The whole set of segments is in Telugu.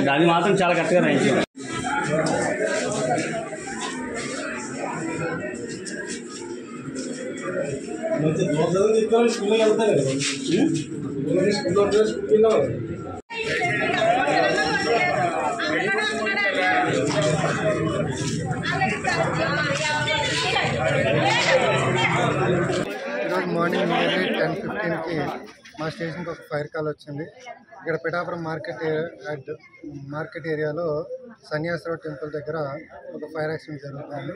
దాని మాత్రం చాలా కరెక్ట్గా రాయించారు. స్కూల్కి వెళ్తారు మార్నింగ్ 10:15కి మా స్టేషన్కి ఒక ఫైర్ కాల్ వచ్చింది. ఇక్కడ పిఠాపురం మార్కెట్ ఏరియాలో సన్యాసరావు టెంపుల్ దగ్గర ఒక ఫైర్ యాక్సిడెంట్ జరుగుతుంది.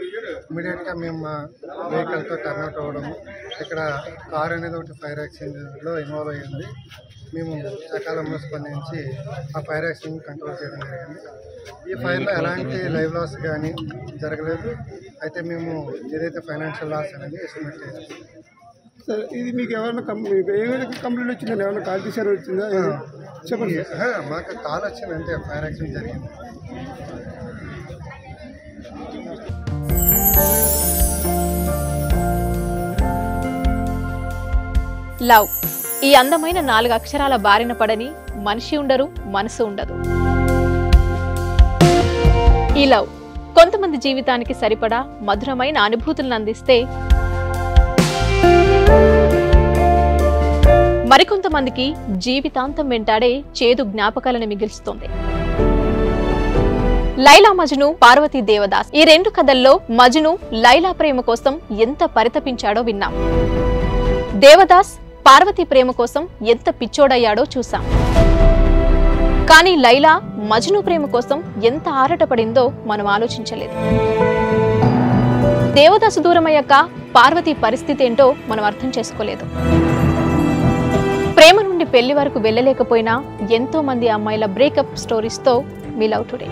ఇమీడియట్గా మేము మా వెహికల్తో టర్న్అవుట్ అవ్వడము, ఇక్కడ కార్ అనేది ఒకటి ఫైర్ యాక్సిడెంట్లో ఇన్వాల్వ్ అయ్యింది. మేము సకాలంలో స్పందించి ఆ ఫైర్ యాక్సిడెంట్ కంట్రోల్ చేయడం జరిగింది. ఈ ఫైర్లో ఎలాంటి లైవ్ లాస్ కానీ జరగలేదు. అయితే మేము ఏదైతే ఫైనాన్షియల్ లాస్ అనేది ఎస్టిమేట్ చేస్తాం. సార్ ఇది మీకు ఏమైనా ఏమైనా కంప్లైంట్ వచ్చిందని ఏమైనా కాల్ తీసారు వచ్చిందా చెప్పండి. మాకు కాల్ వచ్చింది అంతే, ఫైర్ యాక్సిడెంట్ జరిగింది. లవ్ ఈ అందమైన 4 అక్షరాల బారిన పడని మనిషి ఉండరు, మనసు ఉండదు. ఈ లవ్ కొంతమంది జీవితానికి సరిపడా మధురమైన అనుభూతులను అందిస్తే, మరికొంతమందికి జీవితాంతం వెంటాడే చేదు జ్ఞాపకాలను మిగిల్స్తుంది. లైలా మజ్ను, పార్వతీ దేవదాస్ ఈ 2 కథల్లో మజ్ను లైలా ప్రేమ కోసం ఎంత పరితపించాడో విన్నాం. దేవదాస్ పార్వతీ ప్రేమ కోసం ఎంత పిచ్చోడయ్యాడో చూసాం. కానీ లైలా మజ్ను ప్రేమ కోసం ఎంత ఆరాటపడిందో మనం ఆలోచించలేదు. దేవదాసు దూరమయ్యాక పార్వతీ పరిస్థితి ఏంటో మనం అర్థం చేసుకోలేదు. ప్రేమ నుండి పెళ్లి వరకు వెళ్ళలేకపోయినా ఎంతో మంది అమ్మాయిల బ్రేకప్ స్టోరీస్తో మీ లవ్ టుడే.